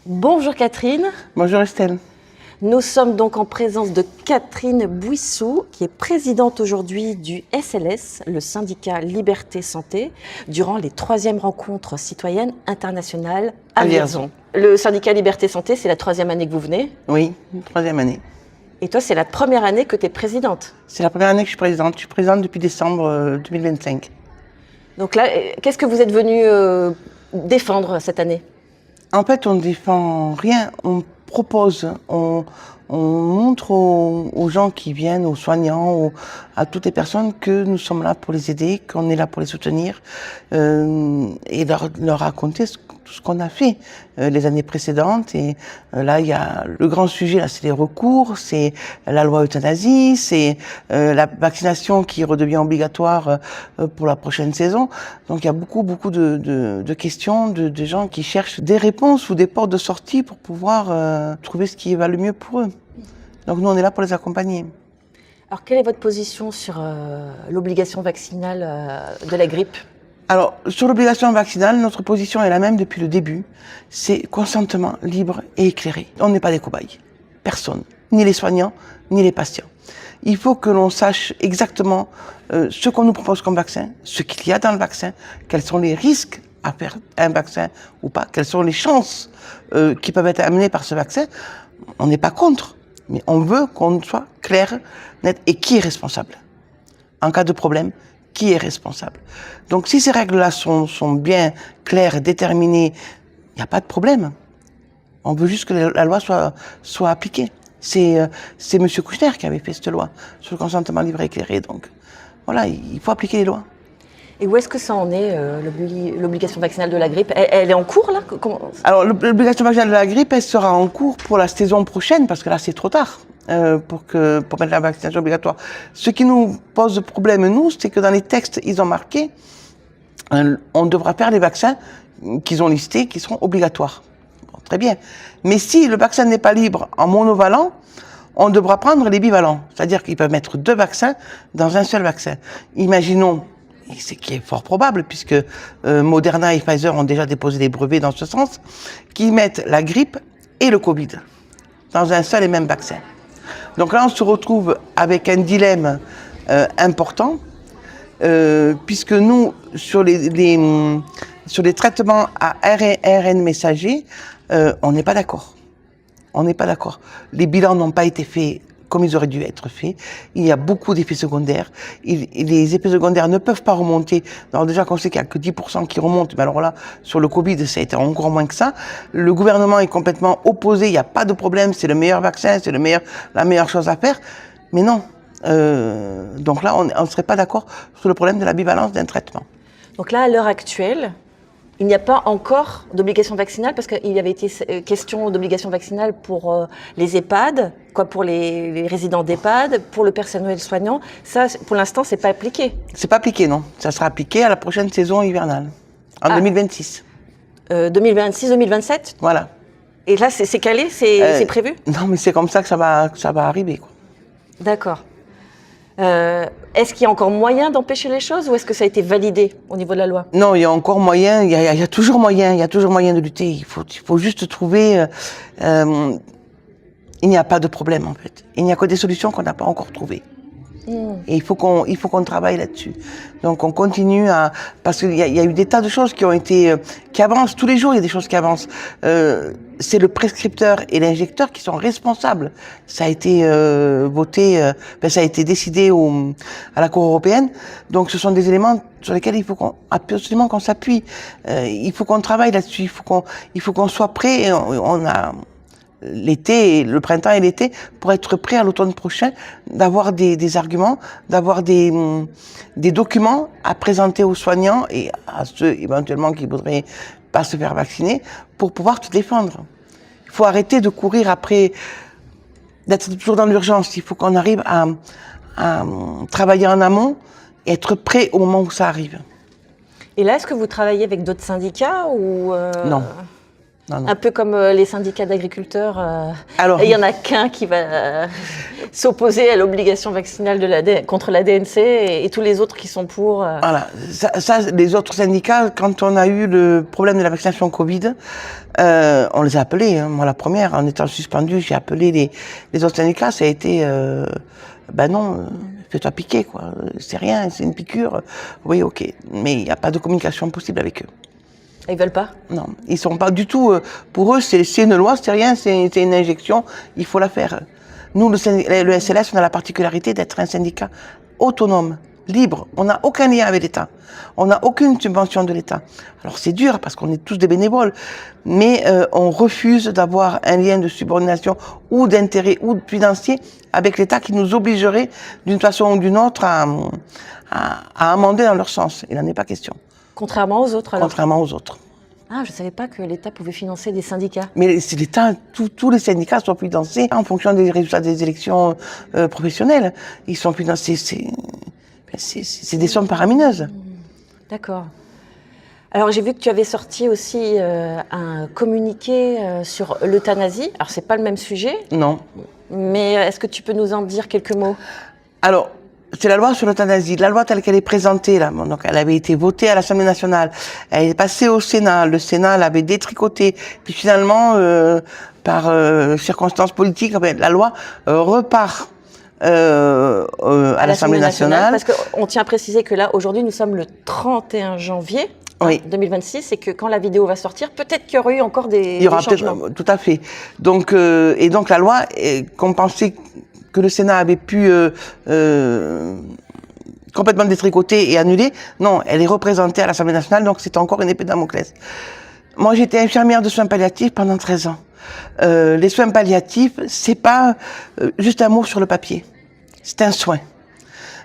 Bonjour Catherine. Bonjour Estelle. Nous sommes donc en présence de Catherine Bouissou, qui est présidente aujourd'hui du SLS, le syndicat Liberté Santé, durant les 3e rencontres citoyennes internationales à Vierzon. Le syndicat Liberté Santé, c'est la 3e année que vous venez. Oui, 3e année. Et toi, c'est la première année que tu es présidente. C'est la première année que je suis présidente. Je suis présidente depuis décembre 2025. Donc là, qu'est-ce que vous êtes venu défendre cette année ? En fait, on ne défend rien, on propose, on montre aux gens qui viennent, aux soignants, à toutes les personnes que nous sommes là pour les aider, qu'on est là pour les soutenir et leur raconter tout ce qu'on a fait les années précédentes. Et là, il y a le grand sujet, là, c'est les recours, c'est la loi euthanasie, c'est la vaccination qui redevient obligatoire pour la prochaine saison. Donc, il y a beaucoup de questions de gens qui cherchent des réponses ou des portes de sortie pour pouvoir trouver ce qui va le mieux pour eux. Donc, nous, on est là pour les accompagner. Alors, quelle est votre position sur l'obligation vaccinale de la grippe ? Alors, sur l'obligation vaccinale, notre position est la même depuis le début. C'est consentement libre et éclairé. On n'est pas des cobayes. Personne. Ni les soignants, ni les patients. Il faut que l'on sache exactement ce qu'on nous propose comme vaccin, ce qu'il y a dans le vaccin, quels sont les risques à faire un vaccin ou pas, quelles sont les chances qui peuvent être amenées par ce vaccin. On n'est pas contre, mais on veut qu'on soit clair, net et qui est responsable. En cas de problème, qui est responsable. Donc si ces règles-là sont bien claires, déterminées, il n'y a pas de problème. On veut juste que la loi soit appliquée. C'est M. Kouchner qui avait fait cette loi sur le consentement libre et éclairé. Donc voilà, il faut appliquer les lois. Et où est-ce que ça en est, l'obligation vaccinale de la grippe ? Elle est en cours là ? Alors l'obligation vaccinale de la grippe, elle sera en cours pour la saison prochaine, parce que là c'est trop tard. Pour mettre la vaccination obligatoire. Ce qui nous pose problème, nous, c'est que dans les textes, ils ont marqué on devra faire les vaccins qu'ils ont listés, qui seront obligatoires. Bon, très bien. Mais si le vaccin n'est pas libre en monovalent, on devra prendre les bivalents. C'est-à-dire qu'ils peuvent mettre 2 vaccins dans un seul vaccin. Imaginons, et ce qui est fort probable, puisque Moderna et Pfizer ont déjà déposé des brevets dans ce sens, qu'ils mettent la grippe et le Covid dans un seul et même vaccin. Donc là, on se retrouve avec un dilemme important, puisque nous, sur les traitements à ARN messager, on n'est pas d'accord. On n'est pas d'accord. Les bilans n'ont pas été faits comme ils auraient dû être faits. Il y a beaucoup d'effets secondaires. Les effets secondaires ne peuvent pas remonter. Alors déjà qu'on sait qu'il n'y a que 10% qui remontent, mais alors là, sur le Covid, ça a été encore moins que ça. Le gouvernement est complètement opposé, il n'y a pas de problème, c'est le meilleur vaccin, c'est la meilleure chose à faire. Mais non. Donc là, on ne serait pas d'accord sur le problème de la bivalence d'un traitement. Donc là, à l'heure actuelle, il n'y a pas encore d'obligation vaccinale, parce qu'il y avait été question d'obligation vaccinale pour les EHPAD, pour les résidents d'EHPAD, pour le personnel soignant. Ça, pour l'instant, c'est pas appliqué. C'est pas appliqué, non. Ça sera appliqué à la prochaine saison hivernale, en 2026. 2026-2027 ? Voilà. Et là, c'est calé, c'est prévu ? Non, mais c'est comme ça que ça va arriver, quoi. D'accord. Est-ce qu'il y a encore moyen d'empêcher les choses, ou est-ce que ça a été validé au niveau de la loi ? Non, il y a encore moyen, il y a toujours moyen, de lutter. Il faut juste trouver. Il n'y a pas de problème en fait. Il n'y a que des solutions qu'on n'a pas encore trouvées. Et il faut qu'on travaille là-dessus. Donc on continue parce qu'il y a eu des tas de choses qui avancent tous les jours. Il y a des choses qui avancent. C'est le prescripteur et l'injecteur qui sont responsables. Ça a été voté, ça a été décidé à la Cour européenne. Donc ce sont des éléments sur lesquels il faut absolument qu'on s'appuie. Il faut qu'on travaille là-dessus. Il faut qu'on soit prêt. Et on a l'été, le printemps et l'été, pour être prêt à l'automne prochain, d'avoir des arguments, d'avoir des documents à présenter aux soignants et à ceux éventuellement qui voudraient pas se faire vacciner, pour pouvoir te défendre. Il faut arrêter de courir après, d'être toujours dans l'urgence. Il faut qu'on arrive à travailler en amont et être prêt au moment où ça arrive. Et là, est-ce que vous travaillez avec d'autres syndicats ou Non. Non, non. Un peu comme les syndicats d'agriculteurs. Alors, il y en a qu'un qui va s'opposer à l'obligation vaccinale contre la DNC et tous les autres qui sont pour. Voilà, les autres syndicats, quand on a eu le problème de la vaccination Covid, on les a appelés. Hein. Moi, la première, en étant suspendue, j'ai appelé les autres syndicats. Ça a été, ben non, fais-toi piquer, quoi. C'est rien, c'est une piqûre. Oui, ok. Mais il n'y a pas de communication possible avec eux. Ils veulent pas? Non, ils sont pas du tout. Pour eux, c'est une loi, c'est rien, c'est une injection. Il faut la faire. Nous, le SLS, on a la particularité d'être un syndicat autonome, libre. On n'a aucun lien avec l'État. On n'a aucune subvention de l'État. Alors c'est dur parce qu'on est tous des bénévoles, mais on refuse d'avoir un lien de subordination ou d'intérêt ou financier avec l'État qui nous obligerait d'une façon ou d'une autre à amender dans leur sens. Il n'en est pas question. Contrairement aux autres, alors? Contrairement aux autres. Ah, je ne savais pas que l'État pouvait financer des syndicats. Mais c'est l'État, tous les syndicats sont financés en fonction des résultats des élections professionnelles. Ils sont financés, c'est des sommes faramineuses. D'accord. Alors j'ai vu que tu avais sorti aussi un communiqué sur l'euthanasie. Alors c'est pas le même sujet. Non. Mais est-ce que tu peux nous en dire quelques mots? Alors, c'est la loi sur l'euthanasie. La loi telle qu'elle est présentée, là, donc elle avait été votée à l'Assemblée nationale, elle est passée au Sénat, le Sénat l'avait détricotée, puis finalement, par circonstances politiques, la loi repart à l'Assemblée nationale. Parce qu'on tient à préciser que là, aujourd'hui, nous sommes le 31 janvier. Oui. 2026, et que quand la vidéo va sortir, peut-être qu'il y aura eu encore des changements. Il y aura peut-être, tout à fait. Donc, et donc la loi, qu'on pensait que le Sénat avait pu complètement détricoter et annuler, non, elle est représentée à l'Assemblée nationale, donc c'est encore une épée de Damoclès. Moi, j'étais infirmière de soins palliatifs pendant 13 ans. Les soins palliatifs, c'est pas juste un mot sur le papier, c'est un soin.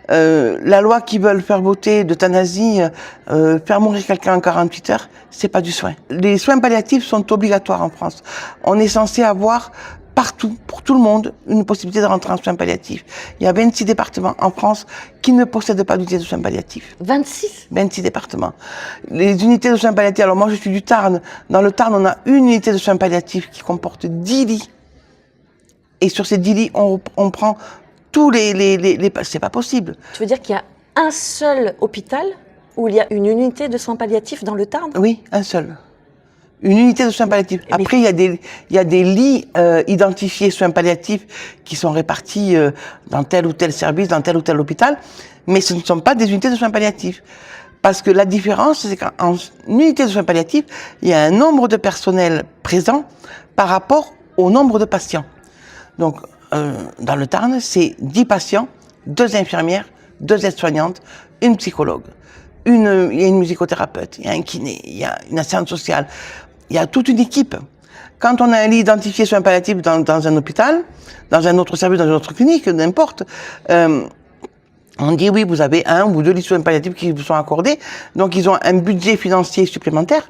La loi qui veulent faire voter d'euthanasie, faire mourir quelqu'un en 48 heures, c'est pas du soin. Les soins palliatifs sont obligatoires en France. On est censé avoir partout, pour tout le monde, une possibilité de rentrer en soins palliatifs. Il y a 26 départements en France qui ne possèdent pas d'unités de soins palliatifs. 26 départements. Les unités de soins palliatifs, alors moi je suis du Tarn. Dans le Tarn, on a une unité de soins palliatifs qui comporte 10 lits. Et sur ces 10 lits, on prend tous les... C'est pas possible. Tu veux dire qu'il y a un seul hôpital où il y a une unité de soins palliatifs dans le Tarn? Oui, un seul. Une unité de soins palliatifs. Après, il y a des lits identifiés soins palliatifs qui sont répartis dans tel ou tel service, dans tel ou tel hôpital, mais ce ne sont pas des unités de soins palliatifs. Parce que la différence, c'est qu'en unité de soins palliatifs, il y a un nombre de personnel présent par rapport au nombre de patients. Donc, dans le Tarn, c'est 10 patients, 2 infirmières, 2 aides-soignantes, une psychologue. Il y a une musicothérapeute, il y a un kiné, il y a une assistante sociale. Il y a toute une équipe. Quand on a un lit identifié soins palliatifs dans un hôpital, dans un autre service, dans une autre clinique, n'importe, on dit oui, vous avez 1 ou 2 lits soins palliatifs qui vous sont accordés, donc ils ont un budget financier supplémentaire.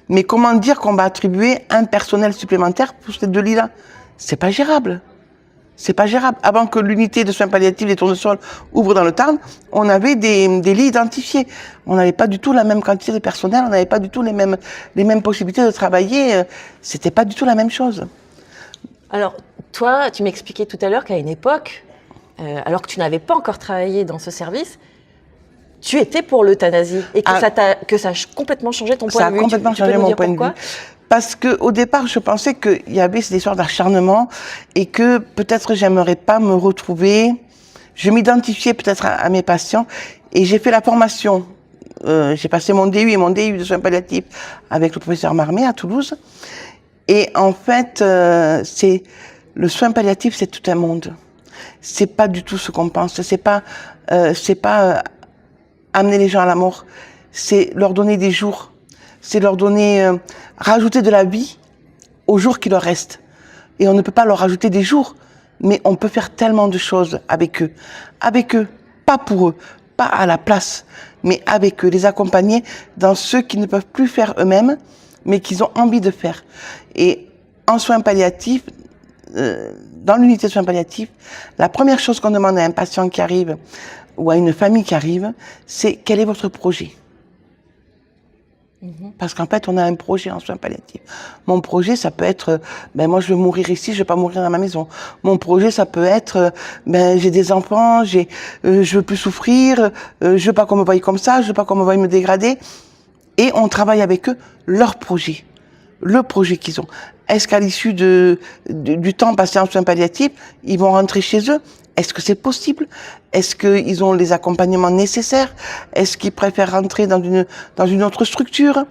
Mais comment dire qu'on va attribuer un personnel supplémentaire pour ces 2 lits-là? C'est pas gérable. C'est pas gérable. Avant que l'unité de soins palliatifs des Tournesols ouvre dans le Tarn, on avait des lits identifiés. On n'avait pas du tout la même quantité de personnel, on n'avait pas du tout les mêmes possibilités de travailler. C'était pas du tout la même chose. Alors, toi, tu m'expliquais tout à l'heure qu'à une époque, alors que tu n'avais pas encore travaillé dans ce service, tu étais pour l'euthanasie et que ça a complètement changé ton point de vue. Ça a complètement changé mon point de vue. Parce que au départ, je pensais qu'il y avait cette histoire d'acharnement et que peut-être j'aimerais pas me retrouver. Je m'identifiais peut-être à mes patients et j'ai fait la formation. J'ai passé mon DU et mon DU de soins palliatifs avec le professeur Marmé à Toulouse. Et en fait, le soin palliatif, c'est tout un monde. C'est pas du tout ce qu'on pense. C'est pas amener les gens à la mort. C'est leur donner des jours. C'est leur donner, rajouter de la vie aux jours qui leur restent. Et on ne peut pas leur rajouter des jours, mais on peut faire tellement de choses avec eux. Avec eux, pas pour eux, pas à la place, mais avec eux, les accompagner dans ce qu'ils ne peuvent plus faire eux-mêmes, mais qu'ils ont envie de faire. Et en soins palliatifs, dans l'unité de soins palliatifs, la première chose qu'on demande à un patient qui arrive ou à une famille qui arrive, c'est quel est votre projet ? Parce qu'en fait, on a un projet en soins palliatifs. Mon projet, ça peut être, moi, je veux mourir ici, je veux pas mourir dans ma maison. Mon projet, ça peut être, j'ai des enfants, je veux plus souffrir, je veux pas qu'on me voie comme ça, je veux pas qu'on me voie me dégrader. Et on travaille avec eux leur projet, le projet qu'ils ont. Est-ce qu'à l'issue du temps passé en soins palliatifs, ils vont rentrer chez eux? Est-ce que c'est possible? Est-ce qu'ils ont les accompagnements nécessaires? Est-ce qu'ils préfèrent rentrer dans une autre structure?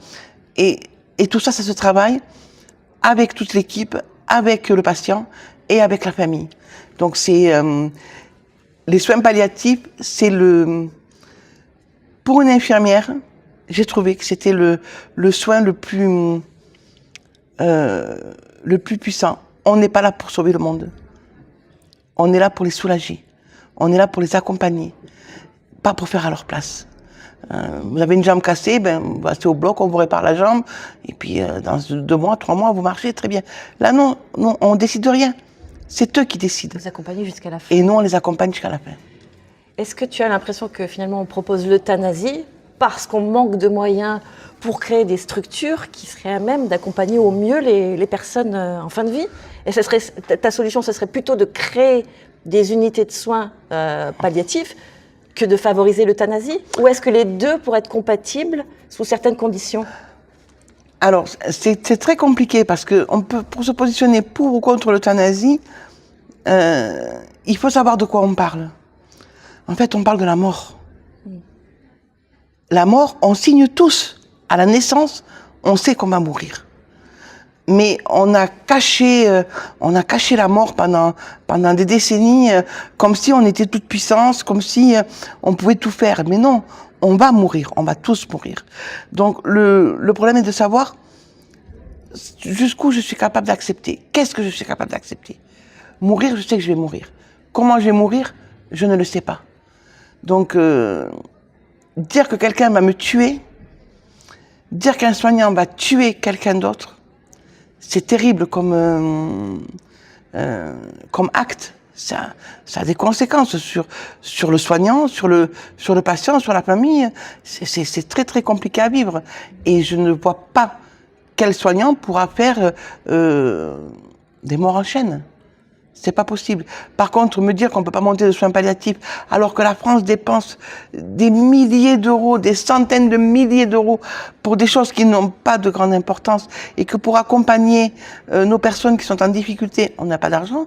Et tout ça, ça se travaille avec toute l'équipe, avec le patient et avec la famille. Donc les soins palliatifs, pour une infirmière, j'ai trouvé que c'était le soin le plus puissant. On n'est pas là pour sauver le monde. On est là pour les soulager. On est là pour les accompagner. Pas pour faire à leur place. Vous avez une jambe cassée, vous restez au bloc, on vous répare la jambe. Et puis, dans 2 mois, 3 mois, vous marchez très bien. Là, non, on décide de rien. C'est eux qui décident. Vous accompagnez jusqu'à la fin. Et nous, on les accompagne jusqu'à la fin. Est-ce que tu as l'impression que finalement, on propose l'euthanasie parce qu'on manque de moyens pour créer des structures qui seraient à même d'accompagner au mieux les personnes en fin de vie? Et ta solution, ce serait plutôt de créer des unités de soins palliatifs que de favoriser l'euthanasie? Ou est-ce que les deux pourraient être compatibles sous certaines conditions? Alors, c'est très compliqué parce que pour se positionner pour ou contre l'euthanasie, il faut savoir de quoi on parle. En fait, on parle de la mort. La mort, on signe tous. À la naissance, on sait qu'on va mourir. Mais on a caché la mort pendant des décennies, comme si on était toute puissance, comme si on pouvait tout faire. Mais non, on va mourir, on va tous mourir. Donc le problème est de savoir jusqu'où je suis capable d'accepter. Qu'est-ce que je suis capable d'accepter? Mourir, je sais que je vais mourir. Comment je vais mourir? Je ne le sais pas. Donc dire que quelqu'un va me tuer, dire qu'un soignant va tuer quelqu'un d'autre, c'est terrible comme acte. Ça a des conséquences sur le soignant, sur le patient, sur la famille. C'est très très compliqué à vivre. Et je ne vois pas quel soignant pourra faire des morts en chaîne. C'est pas possible. Par contre, me dire qu'on peut pas monter de soins palliatifs alors que la France dépense des milliers d'euros, des centaines de milliers d'euros pour des choses qui n'ont pas de grande importance et que pour accompagner nos personnes qui sont en difficulté, on n'a pas d'argent,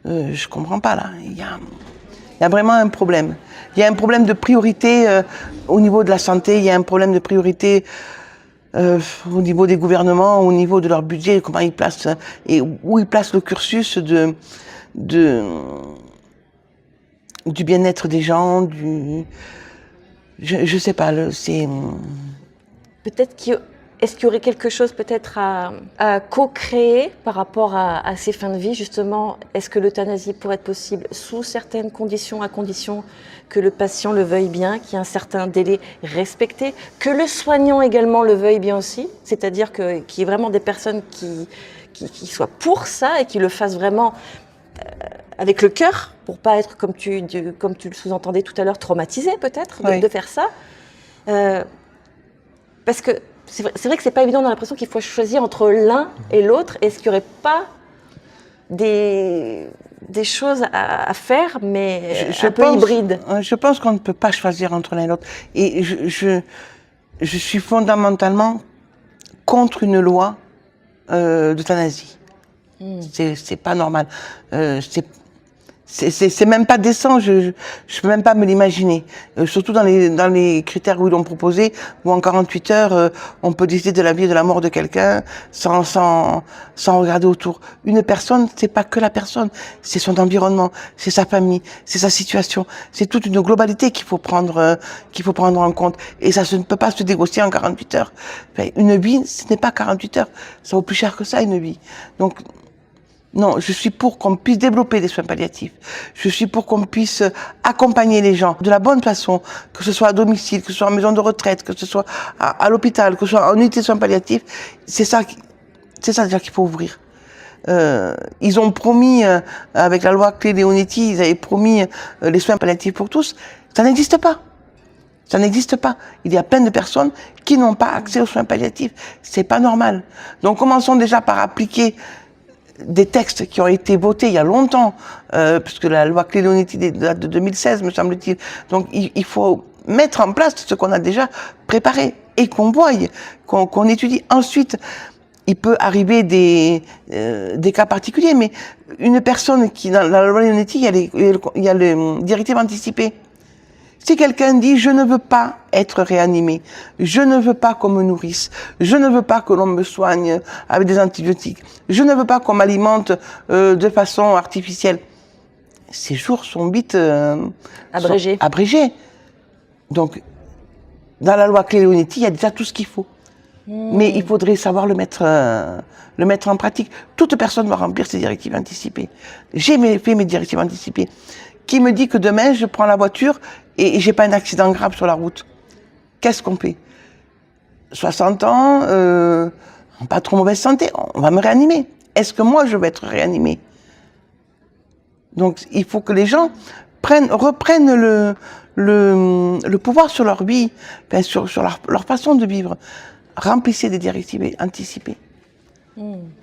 je comprends pas là. Il y a vraiment un problème. Il y a un problème de priorité au niveau de la santé, il y a un problème de priorité au niveau des gouvernements, au niveau de leur budget, comment ils placent et où ils placent le cursus du bien-être des gens, je sais pas, c'est... Peut-être est-ce qu'il y aurait quelque chose peut-être à co-créer par rapport à ces fins de vie, justement? Est-ce que l'euthanasie pourrait être possible sous certaines conditions, à condition que le patient le veuille bien, qu'il y ait un certain délai respecté, que le soignant également le veuille bien aussi, c'est-à-dire qu'il y ait vraiment des personnes qui soient pour ça et qui le fassent vraiment avec le cœur, pour pas être, comme tu le sous-entendais tout à l'heure, traumatisé peut-être de faire ça. Parce que c'est vrai que c'est pas évident, on a l'impression qu'il faut choisir entre l'un et l'autre. Est-ce qu'il n'y aurait pas des choses à faire, mais un peu hybrides? Je pense qu'on ne peut pas choisir entre l'un et l'autre. Et je suis fondamentalement contre une loi d'euthanasie. C'est pas normal. C'est même pas décent, je peux même pas me l'imaginer. Surtout dans les critères où ils l'ont proposé, où en 48 heures, on peut décider de la vie et de la mort de quelqu'un sans regarder autour. Une personne, c'est pas que la personne, c'est son environnement, c'est sa famille, c'est sa situation, c'est toute une globalité qu'il faut prendre en compte. Et ça ne peut pas se négocier en 48 heures. Enfin, une vie, ce n'est pas 48 heures. Ça vaut plus cher que ça, une vie. Donc, non, je suis pour qu'on puisse développer des soins palliatifs. Je suis pour qu'on puisse accompagner les gens de la bonne façon, que ce soit à domicile, que ce soit en maison de retraite, que ce soit à l'hôpital, que ce soit en unité de soins palliatifs. C'est ça déjà qu'il faut ouvrir. Ils ont promis, avec la loi Clé-Leonetti, ils avaient promis les soins palliatifs pour tous. Ça n'existe pas. Ça n'existe pas. Il y a plein de personnes qui n'ont pas accès aux soins palliatifs. C'est pas normal. Donc commençons déjà par appliquer des textes qui ont été votés il y a longtemps, puisque la loi Clélonetti date de 2016, me semble-t-il. Donc il faut mettre en place ce qu'on a déjà préparé et qu'on voie, qu'on étudie. Ensuite, il peut arriver des cas particuliers, mais une personne qui, dans la loi Clélonetti, il y a les directives anticipées. Si quelqu'un dit « je ne veux pas être réanimé, je ne veux pas qu'on me nourrisse, je ne veux pas que l'on me soigne avec des antibiotiques, je ne veux pas qu'on m'alimente de façon artificielle », ces jours sont vite abrégés. Donc, dans la loi Clélonetti, il y a déjà tout ce qu'il faut. Mais il faudrait savoir le mettre en pratique. Toute personne doit remplir ses directives anticipées. J'ai fait mes directives anticipées. Qui me dit que demain, je prends la voiture et j'ai pas un accident grave sur la route? Qu'est-ce qu'on fait? 60 ans, pas trop mauvaise santé, on va me réanimer. Est-ce que moi, je vais être réanimé? Donc, il faut que les gens reprennent le pouvoir sur leur vie, enfin, sur leur façon de vivre. Remplissez des directives anticipées.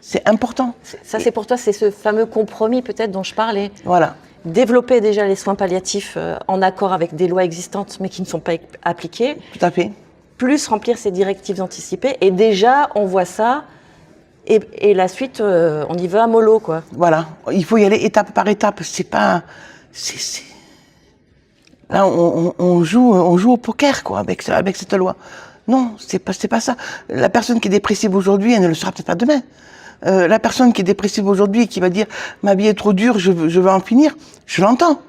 C'est important. Ça, c'est pour toi, c'est ce fameux compromis peut-être dont je parlais. Voilà. Développer déjà les soins palliatifs en accord avec des lois existantes mais qui ne sont pas appliquées. Tout à fait. Plus remplir ces directives anticipées. Et déjà, on voit ça. Et la suite, on y va à mollo, quoi. Voilà. Il faut y aller étape par étape. C'est pas... Là, on joue au poker, quoi, avec cette loi. Non, c'est pas ça. La personne qui est dépressive aujourd'hui, elle ne le sera peut-être pas demain. La personne qui est dépressive aujourd'hui et qui va dire « ma vie est trop dure, je veux en finir », je l'entends.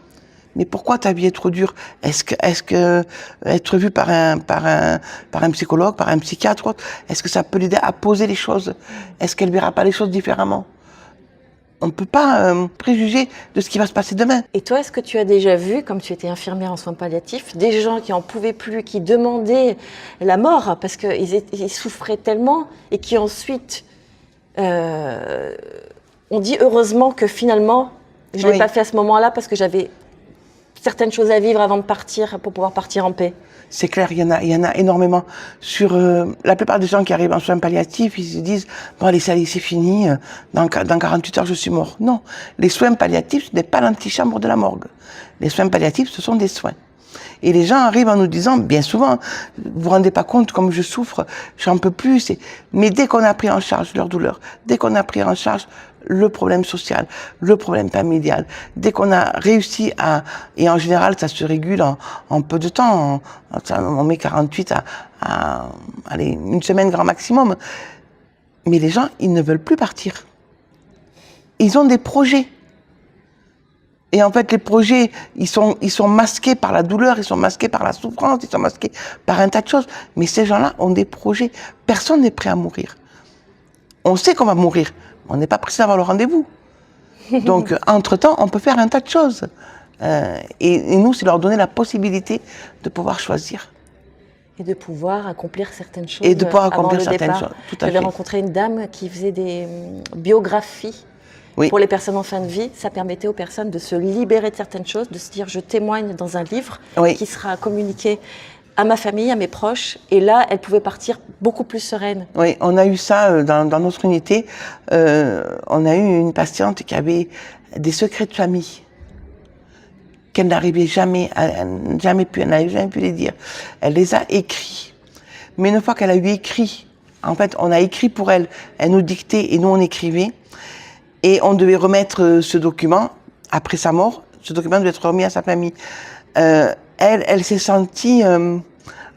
Mais pourquoi ta vie est trop dure? Est-ce que être vu par un psychologue, par un psychiatre, est-ce que ça peut l'aider à poser les choses? Est-ce qu'elle verra pas les choses différemment? On ne peut pas préjuger de ce qui va se passer demain. Et toi, est-ce que tu as déjà vu, comme tu étais infirmière en soins palliatifs, des gens qui n'en pouvaient plus, qui demandaient la mort parce qu'ils souffraient tellement et qui ensuite ont dit heureusement que finalement, je ne l'ai pas fait à ce moment-là parce que j'avais certaines choses à vivre avant de partir pour pouvoir partir en paix? C'est clair, il y en a énormément. Sur la plupart des gens qui arrivent en soins palliatifs, ils se disent « bon allez, ça y est, c'est fini, dans 48 heures, je suis mort ». Non, les soins palliatifs, ce n'est pas l'antichambre de la morgue. Les soins palliatifs, ce sont des soins. Et les gens arrivent en nous disant, bien souvent, vous vous rendez pas compte comme je souffre, j'en peux plus. Mais dès qu'on a pris en charge leur douleur, dès qu'on a pris en charge le problème social, le problème familial, dès qu'on a réussi et en général ça se régule en peu de temps, on met 48 allez, une semaine grand maximum. Mais les gens, ils ne veulent plus partir. Ils ont des projets. Et en fait, les projets, ils sont masqués par la douleur, ils sont masqués par la souffrance, ils sont masqués par un tas de choses. Mais ces gens-là ont des projets. Personne n'est prêt à mourir. On sait qu'on va mourir, mais on n'est pas pressé d'avoir le rendez-vous. Donc, entre-temps, on peut faire un tas de choses. Et nous, c'est leur donner la possibilité de pouvoir choisir. Et de pouvoir accomplir certaines choses. Et de pouvoir accomplir certaines choses. Tout à fait. J'avais rencontré une dame qui faisait des biographies. Oui. Pour les personnes en fin de vie, ça permettait aux personnes de se libérer de certaines choses, de se dire je témoigne dans un livre qui sera communiqué à ma famille, à mes proches, et là, elle pouvait partir beaucoup plus sereine. Oui, on a eu ça dans notre unité. On a eu une patiente qui avait des secrets de famille qu'elle n'arrivait jamais pu les dire. Elle les a écrits. Mais une fois qu'elle a eu écrit, en fait, on a écrit pour elle, elle nous dictait et nous on écrivait. Et on devait remettre ce document après sa mort. Ce document devait être remis à sa famille. Elle s'est sentie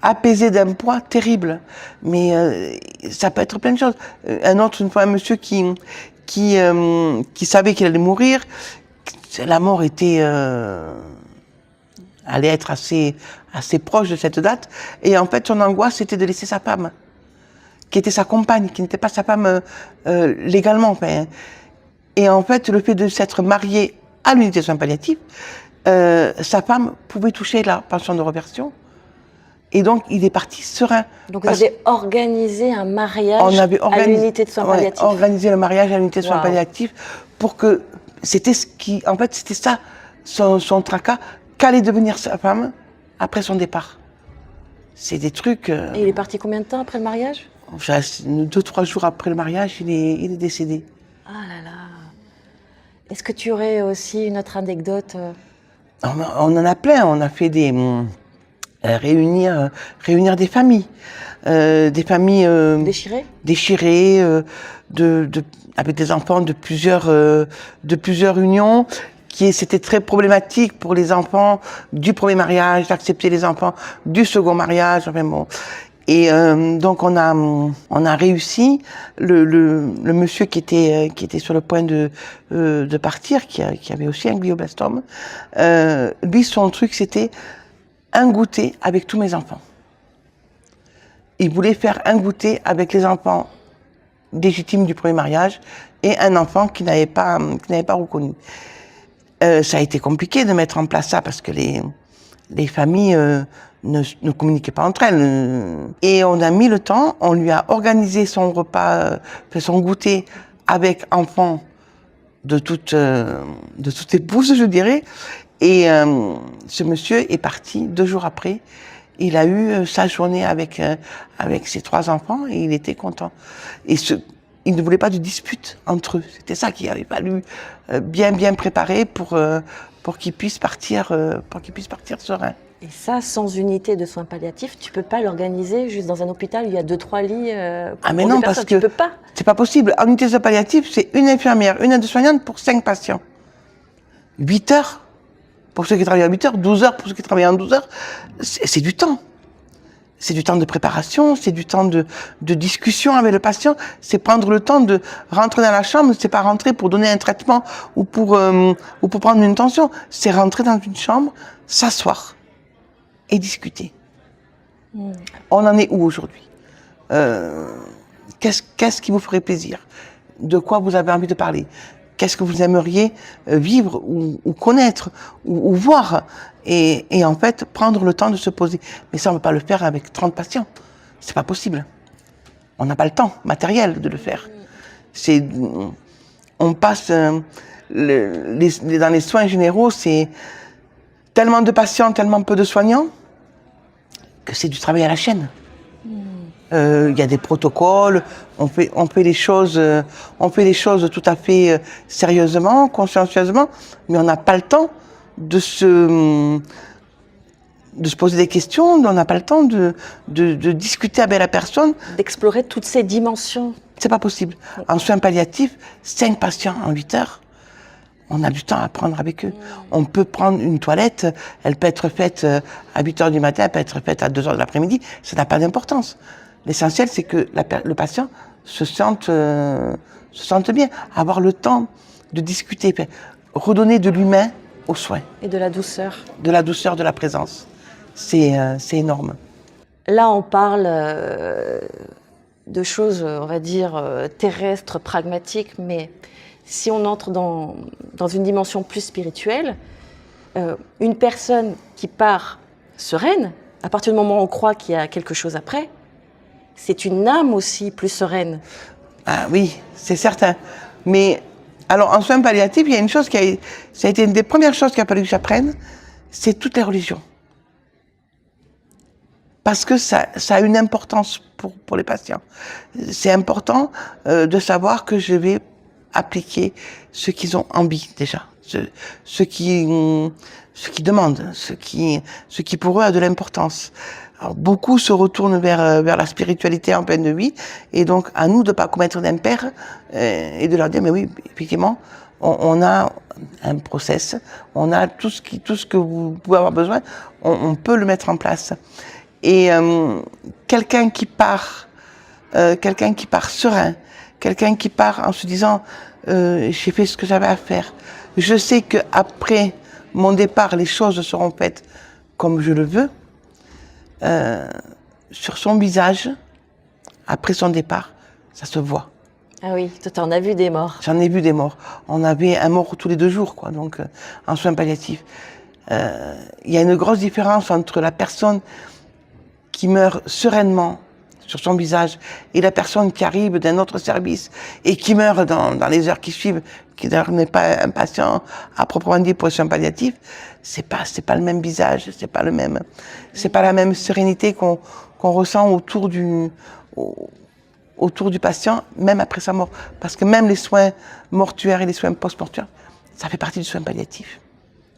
apaisée d'un poids terrible. Mais ça peut être plein de choses. Une fois, un monsieur qui savait qu'il allait mourir. La mort allait être assez proche de cette date. Et en fait, son angoisse, c'était de laisser sa femme, qui était sa compagne, qui n'était pas sa femme légalement. Enfin, et en fait, le fait de s'être marié à l'unité de soins palliatifs, sa femme pouvait toucher la pension de réversion. Et donc, il est parti serein. Donc, vous avez organisé un mariage à l'unité de soins palliatifs. On avait organisé le mariage à l'unité de soins palliatifs pour que c'était ça, son tracas, qu'allait devenir sa femme après son départ. C'est des trucs... Et il est parti combien de temps après le mariage? 2-3 jours après le mariage, il est décédé. Ah là là. Est-ce que tu aurais aussi une autre anecdote? On en a plein. On a fait réunir des familles. Des familles déchirées avec des enfants de plusieurs unions. C'était très problématique pour les enfants du premier mariage, d'accepter les enfants du second mariage. Enfin bon. Et donc on a réussi. Le monsieur qui était sur le point de partir, qui avait aussi un glioblastome, lui son truc c'était un goûter avec tous mes enfants. Il voulait faire un goûter avec les enfants légitimes du premier mariage et un enfant qui n'avait pas reconnu. Ça a été compliqué de mettre en place ça parce que les familles ne communiquaient pas entre elles. Et on a mis le temps, on lui a organisé son repas, son goûter avec enfants de toute épouse, je dirais. Et ce monsieur est parti 2 jours après. Il a eu sa journée avec ses 3 enfants et il était content. Et il ne voulait pas de dispute entre eux. C'était ça qu'il avait fallu bien préparer pour qu'il puisse partir serein. Et ça, sans unité de soins palliatifs, tu peux pas l'organiser juste dans un hôpital où il y a 2-3 lits Ah mais non, parce que tu peux pas. C'est pas possible. En unité de soins palliatifs, c'est une infirmière, une aide-soignante pour 5 patients. 8 heures pour ceux qui travaillent à 8 heures, 12 heures pour ceux qui travaillent en 12 heures. C'est du temps. C'est du temps de préparation, c'est du temps de discussion avec le patient, c'est prendre le temps de rentrer dans la chambre, c'est pas rentrer pour donner un traitement ou pour prendre une tension, c'est rentrer dans une chambre, s'asseoir et discuter. On en est où aujourd'hui? Qu'est-ce qui vous ferait plaisir? De quoi vous avez envie de parler? Qu'est-ce que vous aimeriez vivre ou connaître ou voir? Et en fait, prendre le temps de se poser. Mais ça, on ne peut pas le faire avec 30 patients. C'est pas possible. On n'a pas le temps matériel de le faire. On passe dans les soins généraux, c'est tellement de patients, tellement peu de soignants, que c'est du travail à la chaîne. Il y a des protocoles, on fait les choses tout à fait sérieusement, consciencieusement, mais on n'a pas le temps de se poser des questions, on n'a pas le temps de discuter avec la personne. D'explorer toutes ces dimensions. C'est pas possible. En soins palliatifs, 5 patients en 8 heures, on a du temps à prendre avec eux. On peut prendre une toilette, elle peut être faite à 8 heures du matin, elle peut être faite à 2 heures de l'après-midi, ça n'a pas d'importance. L'essentiel, c'est que le patient se sente bien, avoir le temps de discuter, redonner de l'humain aux soins. Et de la douceur. De la douceur, de la présence. C'est énorme. Là, on parle de choses, on va dire, terrestres, pragmatiques, mais si on entre dans une dimension plus spirituelle, une personne qui part sereine, à partir du moment où on croit qu'il y a quelque chose après, c'est une âme aussi plus sereine. Ah oui, c'est certain. Mais alors, en soins palliatifs, il y a une chose ça a été une des premières choses qu'il a fallu que j'apprenne, c'est toutes les religions. Parce que ça a une importance pour les patients. C'est important de savoir que je vais appliquer ce qu'ils ont envie déjà, ce qui demandent, ce qui pour eux a de l'importance. Alors, beaucoup se retournent vers la spiritualité en pleine vie, et donc à nous de pas commettre d'impair et de leur dire mais oui, effectivement, on a un process, on a tout ce que vous pouvez avoir besoin, on peut le mettre en place. Et quelqu'un qui part serein, quelqu'un qui part en se disant j'ai fait ce que j'avais à faire, je sais que après mon départ les choses seront faites comme je le veux. Sur son visage, après son départ, ça se voit. Ah oui, toi t'en as vu des morts. J'en ai vu des morts. On avait un mort tous les 2 jours, quoi. Donc, en soins palliatifs, il y a une grosse différence entre la personne qui meurt sereinement sur son visage, et la personne qui arrive d'un autre service et qui meurt dans les heures qui suivent, qui d'ailleurs n'est pas un patient à proprement dit pour les soins palliatifs, c'est pas le même visage, c'est pas la même sérénité qu'on ressent autour du patient, même après sa mort. Parce que même les soins mortuaires et les soins post-mortuaires, ça fait partie du soin palliatif.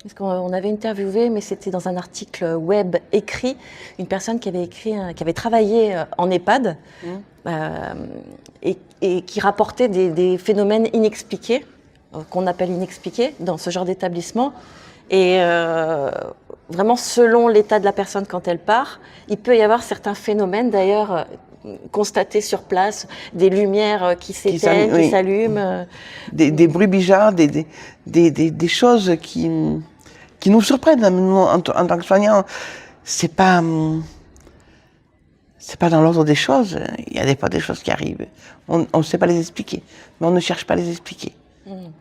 Parce qu'on avait interviewé, mais c'était dans un article web écrit, une personne qui avait travaillé en EHPAD et qui rapportait des phénomènes inexpliqués, qu'on appelle inexpliqués, dans ce genre d'établissement. Et vraiment, selon l'état de la personne quand elle part, il peut y avoir certains phénomènes, d'ailleurs, constatés sur place, des lumières qui s'éteignent, qui s'allument. Des bruits bizarres, des choses qui nous surprennent en tant que soignants. C'est pas dans l'ordre des choses. Il y a des fois des choses qui arrivent. On ne sait pas les expliquer, mais on ne cherche pas à les expliquer.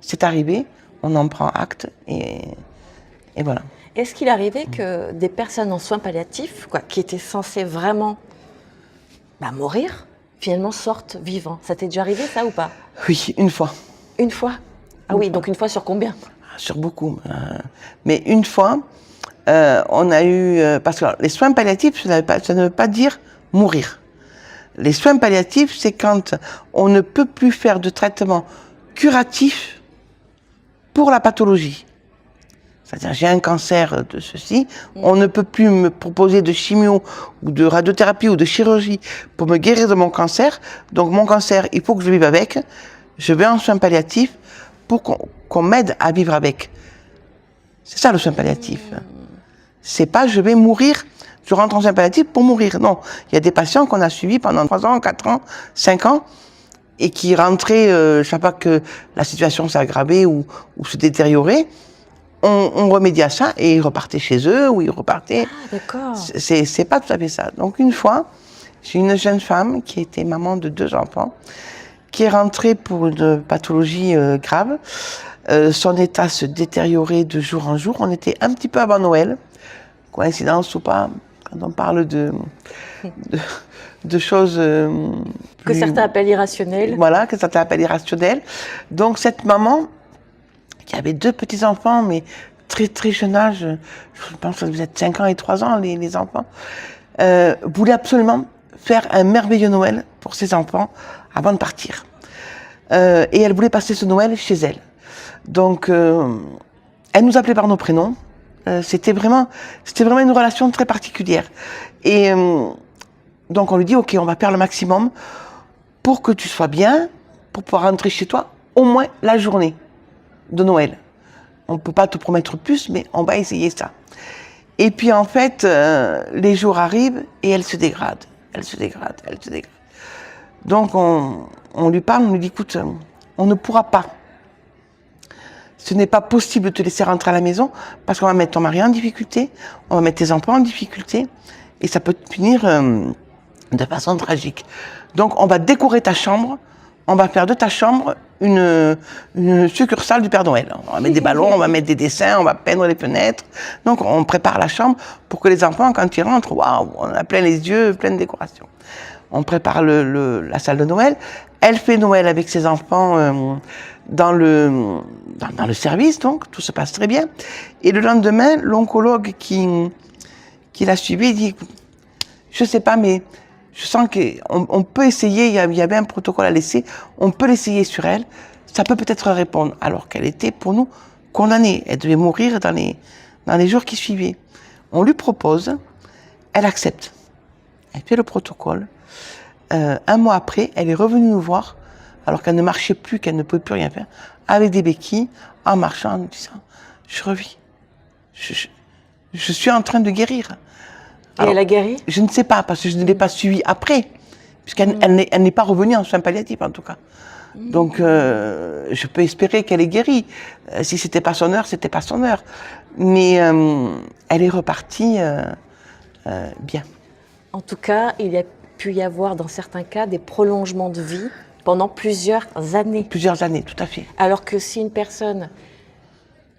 C'est arrivé, on en prend acte et voilà. Est-ce qu'il arrivait que des personnes en soins palliatifs, qui étaient censées vraiment mourir, finalement sortent vivants? Ça t'est déjà arrivé, ça, ou pas? Oui, une fois. Une fois? Ah oui, donc une fois sur combien? Sur beaucoup. Mais une fois, on a eu... parce que les soins palliatifs, ça ne veut pas dire mourir. Les soins palliatifs, c'est quand on ne peut plus faire de traitement curatif pour la pathologie. C'est-à-dire, j'ai un cancer de ceci, on ne peut plus me proposer de chimio ou de radiothérapie ou de chirurgie pour me guérir de mon cancer. Donc mon cancer, il faut que je vive avec. Je vais en soins palliatifs pour qu'on m'aide à vivre avec. C'est ça le soin palliatif. C'est pas je vais mourir, je rentre en soins palliatifs pour mourir. Non, il y a des patients qu'on a suivis pendant 3 ans, 4 ans, 5 ans et qui rentraient, chaque fois que la situation s'est aggravée ou se détériorait. On remédiait à ça et ils repartaient chez eux ou ils repartaient. Ah, d'accord. C'est pas tout à fait ça. Donc une fois, j'ai une jeune femme qui était maman de 2 enfants, qui est rentrée pour une pathologie grave. Son état se détériorait de jour en jour. On était un petit peu avant Noël, coïncidence ou pas, quand on parle de choses que certains appellent irrationnelles. Voilà, que certains appellent irrationnelles. Donc cette maman, qui avait 2 petits-enfants, mais très très jeune âge, je pense que vous êtes 5 ans et 3 ans les enfants, voulait absolument faire un merveilleux Noël pour ses enfants avant de partir. Et elle voulait passer ce Noël chez elle. Donc, elle nous appelait par nos prénoms. C'était vraiment une relation très particulière. Et donc on lui dit, ok, on va faire le maximum pour que tu sois bien, pour pouvoir rentrer chez toi au moins la journée de Noël. On ne peut pas te promettre plus, mais on va essayer ça. Et puis en fait, les jours arrivent et elle se dégrade. Elle se dégrade. Donc on lui parle, on lui dit, écoute, on ne pourra pas. Ce n'est pas possible de te laisser rentrer à la maison parce qu'on va mettre ton mari en difficulté, on va mettre tes enfants en difficulté et ça peut finir de façon tragique. Donc on va décorer ta chambre, on va faire de ta chambre une succursale du Père Noël. On va mettre des ballons, on va mettre des dessins, on va peindre les fenêtres. Donc on prépare la chambre pour que les enfants, quand ils rentrent, waouh, on a plein les yeux, plein de décorations. On prépare la salle de Noël. Elle fait Noël avec ses enfants dans le service, donc tout se passe très bien. Et le lendemain, l'oncologue qui l'a suivi dit, je sais pas, mais je sens qu'on peut essayer, il y avait un protocole à laisser, on peut l'essayer sur elle, ça peut peut-être répondre. Alors qu'elle était pour nous condamnée, elle devait mourir dans les jours qui suivaient. On lui propose, elle accepte, elle fait le protocole. 1 mois après, elle est revenue nous voir, alors qu'elle ne marchait plus, qu'elle ne pouvait plus rien faire, avec des béquilles, en marchant, en nous disant, je revis, je suis en train de guérir. Alors, et elle a guéri? Je ne sais pas, parce que je ne l'ai pas suivie après, puisqu'elle elle n'est pas revenue en soins palliatifs, en tout cas. Donc, je peux espérer qu'elle est guérie. Si c'était pas son heure, c'était pas son heure. Mais elle est repartie bien. En tout cas, il y a pu y avoir, dans certains cas, des prolongements de vie pendant plusieurs années. Plusieurs années, tout à fait. Alors que si une personne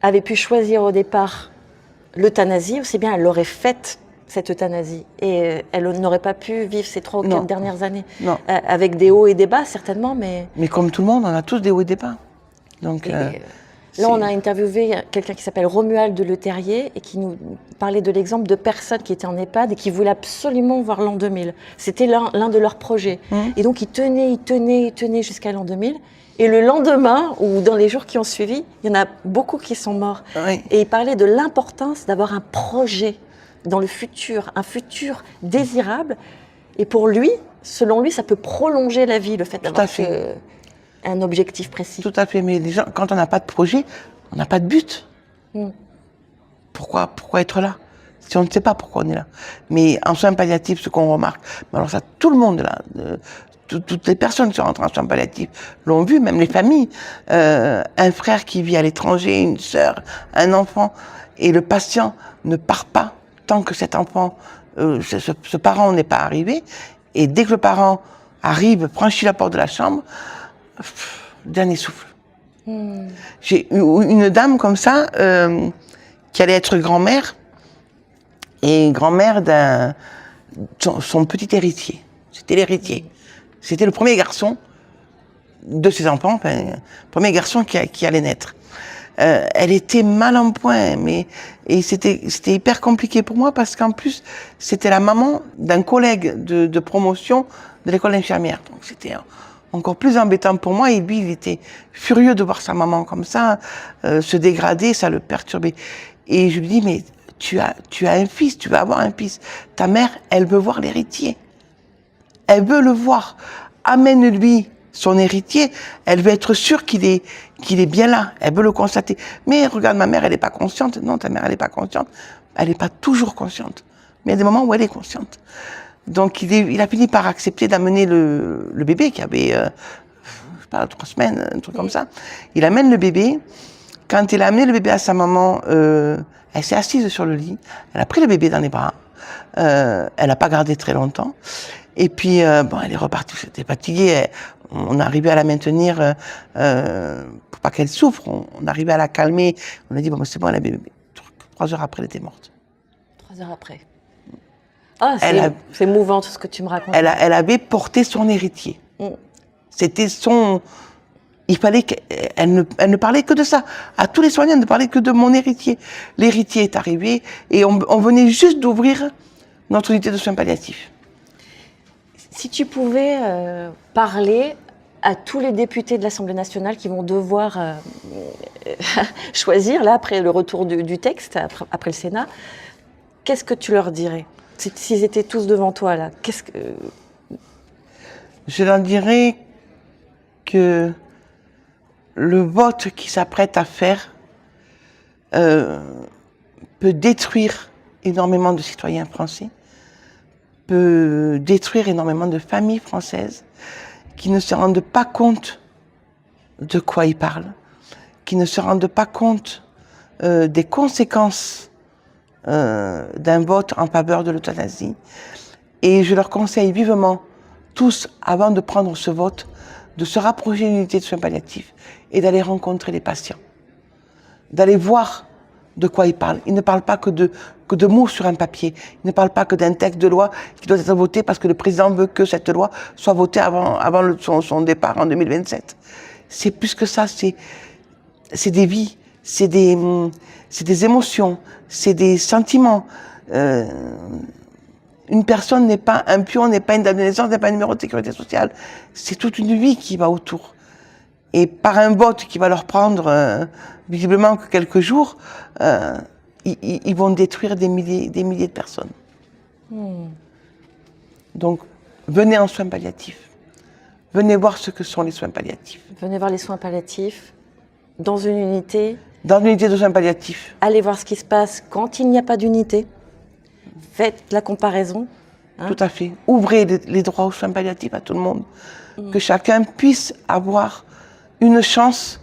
avait pu choisir au départ l'euthanasie, aussi bien elle l'aurait faite cette euthanasie. Et elle n'aurait pas pu vivre ces 3 ou 4 Non. dernières années. Non. Avec des hauts et des bas, certainement, mais... Mais comme tout le monde, on a tous des hauts et des bas. Donc, Là, on a interviewé quelqu'un qui s'appelle Romuald de Le Terrier et qui nous parlait de l'exemple de personnes qui étaient en EHPAD et qui voulaient absolument voir l'an 2000. C'était l'un de leurs projets. Et donc, ils tenaient jusqu'à l'an 2000. Et le lendemain, ou dans les jours qui ont suivi, il y en a beaucoup qui sont morts. Oui. Et il parlait de l'importance d'avoir un projet dans le futur, un futur désirable. Et pour lui, selon lui, ça peut prolonger la vie, le fait d'avoir un objectif précis. Tout à fait, mais les gens, quand on n'a pas de projet, on n'a pas de but. Pourquoi être là si on ne sait pas pourquoi on est là? Mais en soins palliatifs, ce qu'on remarque, mais alors ça, tout le monde là, toutes les personnes qui sont rentrées en soins palliatifs l'ont vu, même les familles. Un frère qui vit à l'étranger, une sœur, un enfant, et le patient ne part pas tant que cet enfant, ce parent n'est pas arrivé. Et dès que le parent arrive, franchit la porte de la chambre, dernier souffle. J'ai eu une dame comme ça qui allait être grand-mère et grand-mère son petit héritier. C'était l'héritier. C'était le premier garçon de ses enfants, enfin, le premier garçon qui allait naître. Elle était mal en point, et c'était hyper compliqué pour moi parce qu'en plus c'était la maman d'un collègue de promotion de l'école d'infirmière. Donc c'était encore plus embêtant pour moi, et lui, il était furieux de voir sa maman comme ça, se dégrader, ça le perturbait. Et je lui dis, mais tu as un fils, tu vas avoir un fils. Ta mère, elle veut voir l'héritier. Elle veut le voir. Amène-lui son héritier, elle veut être sûre qu'il est bien là, elle veut le constater. Mais regarde, ma mère, elle n'est pas consciente. Non, ta mère, elle n'est pas consciente. Elle n'est pas toujours consciente. Mais il y a des moments où elle est consciente. Donc, il a fini par accepter d'amener le bébé qui avait, je sais pas, 3 semaines, un truc comme ça. Il amène le bébé. Quand il a amené le bébé à sa maman, elle s'est assise sur le lit. Elle a pris le bébé dans les bras. Elle n'a pas gardé très longtemps. Et puis, bon, elle est repartie. Elle était fatiguée. On arrivait à la maintenir pour pas qu'elle souffre. On arrivait à la calmer. On a dit, bon, c'est bon, elle a bébé. 3 heures après, elle était morte. 3 heures après. Ah, c'est émouvant tout ce que tu me racontes. Elle avait porté son héritier. C'était son... Il fallait qu'elle ne parlait que de ça. À tous les soignants, elle ne parlait que de mon héritier. L'héritier est arrivé et on venait juste d'ouvrir notre unité de soins palliatifs. Si tu pouvais parler à tous les députés de l'Assemblée nationale qui vont devoir choisir, là, après le retour du texte, après le Sénat, qu'est-ce que tu leur dirais? S'ils étaient tous devant toi, là, qu'est-ce que... Je leur dirais que le vote qu'ils s'apprêtent à faire peut détruire énormément de citoyens français, peut détruire énormément de familles françaises qui ne se rendent pas compte de quoi ils parlent, qui ne se rendent pas compte des conséquences d'un vote en faveur de l'euthanasie. Et je leur conseille vivement, tous, avant de prendre ce vote, de se rapprocher d'une unité de soins palliatifs et d'aller rencontrer les patients, d'aller voir de quoi ils parlent. Ils ne parlent pas que de mots sur un papier, ils ne parlent pas que d'un texte de loi qui doit être voté parce que le président veut que cette loi soit votée avant son départ en 2027. C'est plus que ça, c'est des vies, c'est des émotions, c'est des sentiments. Une personne n'est pas un pion, n'est pas une date de naissance, n'est pas un numéro de sécurité sociale. C'est toute une vie qui va autour. Et par un vote qui va leur prendre visiblement que quelques jours, ils vont détruire des milliers de personnes. Donc, venez en soins palliatifs. Venez voir ce que sont les soins palliatifs. Venez voir les soins palliatifs dans une unité. Dans une unité de soins palliatifs. Allez voir ce qui se passe quand il n'y a pas d'unité. Faites la comparaison. Tout à fait. Ouvrez les droits aux soins palliatifs à tout le monde. Que chacun puisse avoir une chance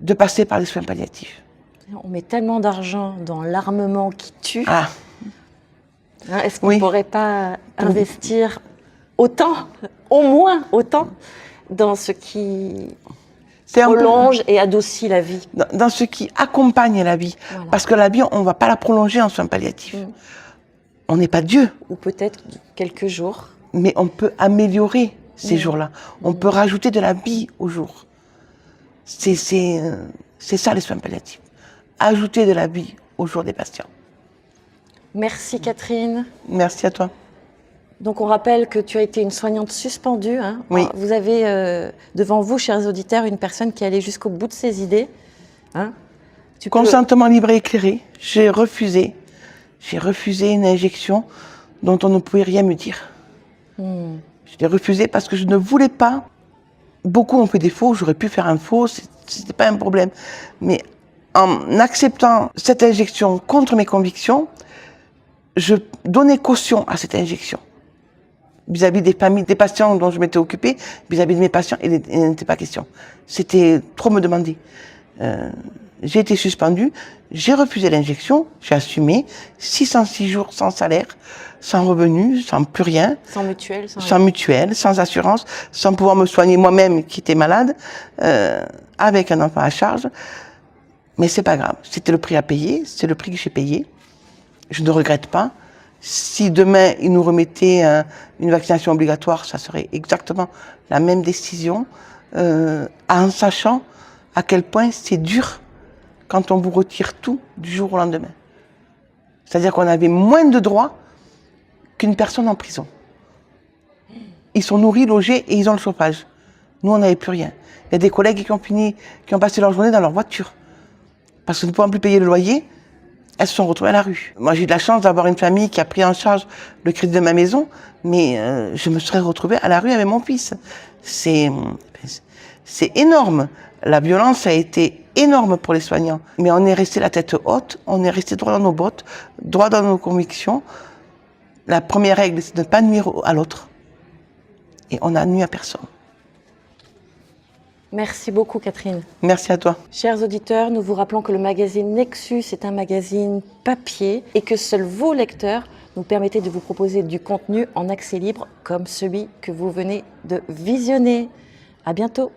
de passer par les soins palliatifs. On met tellement d'argent dans l'armement qui tue. Ah. Est-ce qu'on ne pourrait pas investir autant, au moins autant, dans ce qui prolonge et adoucit la vie? Dans ce qui accompagne la vie. Voilà. Parce que la vie, on ne va pas la prolonger en soins palliatifs. On n'est pas Dieu, Ou peut-être quelques jours. mais on peut améliorer ces jours-là. On peut rajouter de la vie aux jours. C'est ça les soins palliatifs. Ajouter de la vie aux jours des patients. Merci Catherine. Merci à toi. Donc on rappelle que tu as été une soignante suspendue. Hein. Oui. Vous avez devant vous, chers auditeurs, une personne qui est allée jusqu'au bout de ses idées. Hein. Tu peux- Consentement libre et éclairé, j'ai refusé. J'ai refusé une injection dont on ne pouvait rien me dire. Je l'ai refusé parce que je ne voulais pas. Beaucoup ont fait des faux, j'aurais pu faire un faux, c'était pas un problème. Mais en acceptant cette injection contre mes convictions, je donnais caution à cette injection. Vis-à-vis des familles, des patients dont je m'étais occupée, vis-à-vis de mes patients, il n'était pas question. C'était trop me demander. J'ai été suspendue, j'ai refusé l'injection, j'ai assumé 606 jours sans salaire, sans revenu, sans plus rien. Sans mutuelle, Sans mutuelle, sans assurance, sans pouvoir me soigner moi-même qui était malade, avec un enfant à charge. Mais c'est pas grave, c'était le prix à payer, c'est le prix que j'ai payé. Je ne regrette pas. Si demain ils nous remettaient une vaccination obligatoire, ça serait exactement la même décision, en sachant à quel point c'est dur quand on vous retire tout du jour au lendemain. C'est-à-dire qu'on avait moins de droits qu'une personne en prison. Ils sont nourris, logés et ils ont le chauffage. Nous, on n'avait plus rien. Il y a des collègues qui ont passé leur journée dans leur voiture. Parce que ne pouvant plus payer le loyer, elles se sont retrouvées à la rue. Moi, j'ai eu de la chance d'avoir une famille qui a pris en charge le crédit de ma maison, mais je me serais retrouvée à la rue avec mon fils. C'est énorme. La violence a été énorme pour les soignants. Mais on est resté la tête haute, on est resté droit dans nos bottes, droit dans nos convictions. La première règle, c'est de ne pas nuire à l'autre. Et on n'a nuit à personne. Merci beaucoup Catherine. Merci à toi. Chers auditeurs, nous vous rappelons que le magazine Nexus est un magazine papier et que seuls vos lecteurs nous permettaient de vous proposer du contenu en accès libre comme celui que vous venez de visionner. À bientôt.